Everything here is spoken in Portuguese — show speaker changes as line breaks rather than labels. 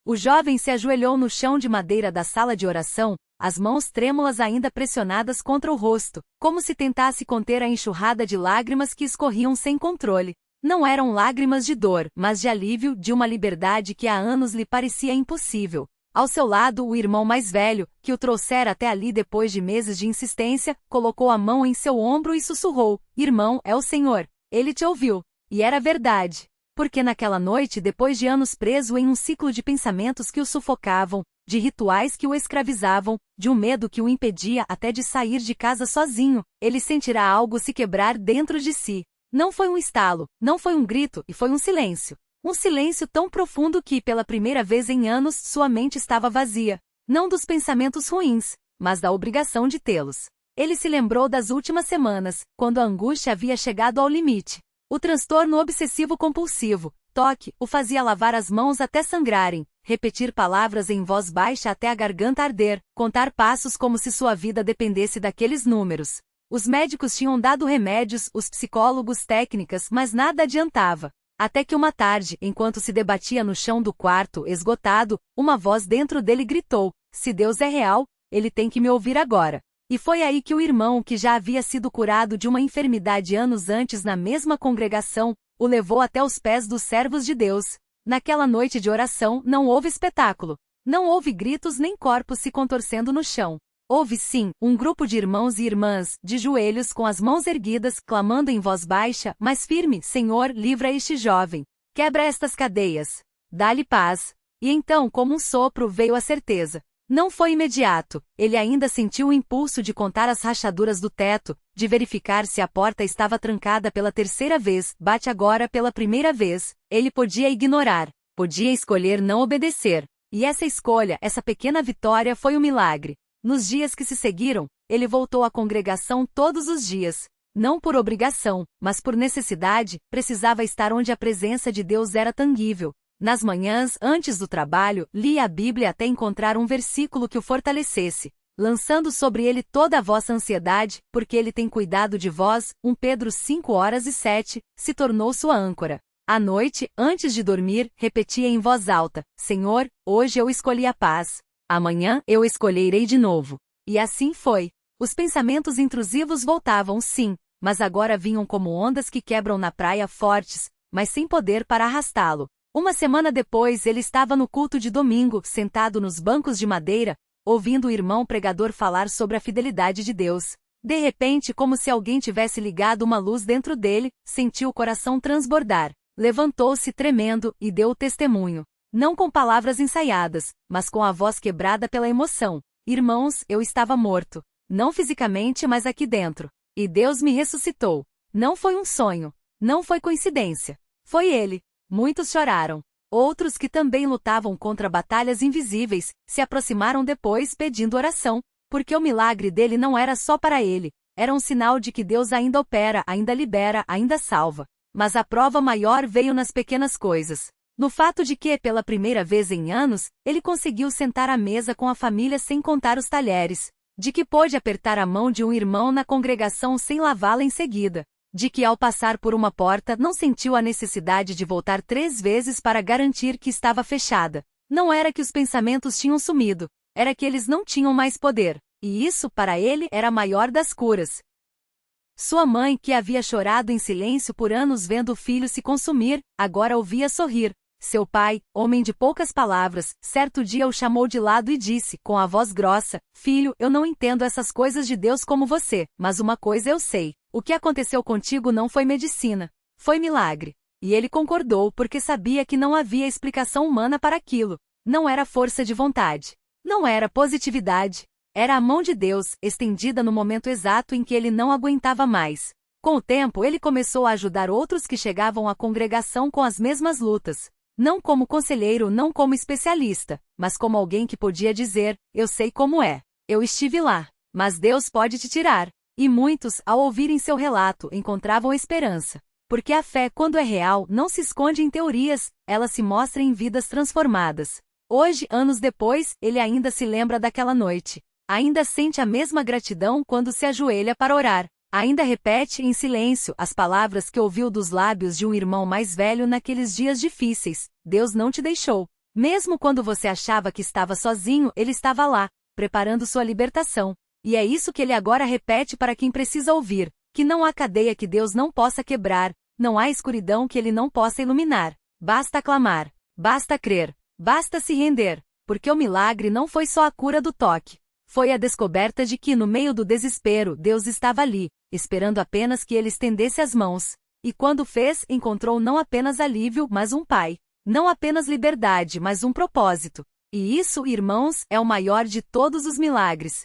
O jovem se ajoelhou no chão de madeira da sala de oração, as mãos trêmulas ainda pressionadas contra o rosto, como se tentasse conter a enxurrada de lágrimas que escorriam sem controle. Não eram lágrimas de dor, mas de alívio, de uma liberdade que há anos lhe parecia impossível. Ao seu lado, o irmão mais velho, que o trouxera até ali depois de meses de insistência, colocou a mão em seu ombro e sussurrou: "Irmão, é o Senhor. Ele te ouviu." E era verdade. Porque naquela noite, depois de anos preso em um ciclo de pensamentos que o sufocavam, de rituais que o escravizavam, de um medo que o impedia até de sair de casa sozinho, ele sentirá algo se quebrar dentro de si. Não foi um estalo, não foi um grito, e foi um silêncio. Um silêncio tão profundo que, pela primeira vez em anos, sua mente estava vazia. Não dos pensamentos ruins, mas da obrigação de tê-los. Ele se lembrou das últimas semanas, quando a angústia havia chegado ao limite. O transtorno obsessivo-compulsivo, toque, o fazia lavar as mãos até sangrarem, repetir palavras em voz baixa até a garganta arder, contar passos como se sua vida dependesse daqueles números. Os médicos tinham dado remédios, os psicólogos técnicas, mas nada adiantava. Até que uma tarde, enquanto se debatia no chão do quarto, esgotado, uma voz dentro dele gritou: "Se Deus é real, ele tem que me ouvir agora." E foi aí que o irmão, que já havia sido curado de uma enfermidade anos antes na mesma congregação, o levou até os pés dos servos de Deus. Naquela noite de oração não houve espetáculo. Não houve gritos nem corpos se contorcendo no chão. Houve sim, um grupo de irmãos e irmãs, de joelhos com as mãos erguidas, clamando em voz baixa, mas firme: "Senhor, livra este jovem. Quebra estas cadeias. Dá-lhe paz." E então, como um sopro, veio a certeza. Não foi imediato, ele ainda sentiu o impulso de contar as rachaduras do teto, de verificar se a porta estava trancada pela terceira vez, bate agora pela primeira vez. Ele podia ignorar, podia escolher não obedecer. E essa escolha, essa pequena vitória foi um milagre. Nos dias que se seguiram, ele voltou à congregação todos os dias. Não por obrigação, mas por necessidade, precisava estar onde a presença de Deus era tangível. Nas manhãs, antes do trabalho, lia a Bíblia até encontrar um versículo que o fortalecesse, lançando sobre ele toda a vossa ansiedade, porque ele tem cuidado de vós. 1 Pedro 5:7, se tornou sua âncora. À noite, antes de dormir, repetia em voz alta: "Senhor, hoje eu escolhi a paz. Amanhã eu escolherei de novo." E assim foi. Os pensamentos intrusivos voltavam, sim, mas agora vinham como ondas que quebram na praia, fortes, mas sem poder para arrastá-lo. Uma semana depois ele estava no culto de domingo, sentado nos bancos de madeira, ouvindo o irmão pregador falar sobre a fidelidade de Deus. De repente, como se alguém tivesse ligado uma luz dentro dele, sentiu o coração transbordar. Levantou-se tremendo, e deu o testemunho. Não com palavras ensaiadas, mas com a voz quebrada pela emoção: "Irmãos, eu estava morto. Não fisicamente, mas aqui dentro. E Deus me ressuscitou. Não foi um sonho. Não foi coincidência. Foi Ele." Muitos choraram. Outros, que também lutavam contra batalhas invisíveis, se aproximaram depois pedindo oração, porque o milagre dele não era só para ele, era um sinal de que Deus ainda opera, ainda libera, ainda salva. Mas a prova maior veio nas pequenas coisas. No fato de que, pela primeira vez em anos, ele conseguiu sentar à mesa com a família sem contar os talheres. De que pôde apertar a mão de um irmão na congregação sem lavá-la em seguida. De que, ao passar por uma porta, não sentiu a necessidade de voltar 3 vezes para garantir que estava fechada. Não era que os pensamentos tinham sumido, era que eles não tinham mais poder. E isso, para ele, era a maior das curas. Sua mãe, que havia chorado em silêncio por anos vendo o filho se consumir, agora ouvia sorrir. Seu pai, homem de poucas palavras, certo dia o chamou de lado e disse, com a voz grossa: "Filho, eu não entendo essas coisas de Deus como você, mas uma coisa eu sei. O que aconteceu contigo não foi medicina. Foi milagre." E ele concordou porque sabia que não havia explicação humana para aquilo. Não era força de vontade. Não era positividade. Era a mão de Deus, estendida no momento exato em que ele não aguentava mais. Com o tempo ele começou a ajudar outros que chegavam à congregação com as mesmas lutas. Não como conselheiro, não como especialista, mas como alguém que podia dizer: "Eu sei como é. Eu estive lá. Mas Deus pode te tirar." E muitos, ao ouvirem seu relato, encontravam esperança. Porque a fé, quando é real, não se esconde em teorias, ela se mostra em vidas transformadas. Hoje, anos depois, ele ainda se lembra daquela noite. Ainda sente a mesma gratidão quando se ajoelha para orar. Ainda repete, em silêncio, as palavras que ouviu dos lábios de um irmão mais velho naqueles dias difíceis: "Deus não te deixou. Mesmo quando você achava que estava sozinho, Ele estava lá, preparando sua libertação. E é isso que Ele agora repete para quem precisa ouvir, que não há cadeia que Deus não possa quebrar, não há escuridão que Ele não possa iluminar. Basta clamar, basta crer, basta se render, porque o milagre não foi só a cura do toque. Foi a descoberta de que, no meio do desespero, Deus estava ali, esperando apenas que ele estendesse as mãos. E quando fez, encontrou não apenas alívio, mas um Pai. Não apenas liberdade, mas um propósito. E isso, irmãos, é o maior de todos os milagres.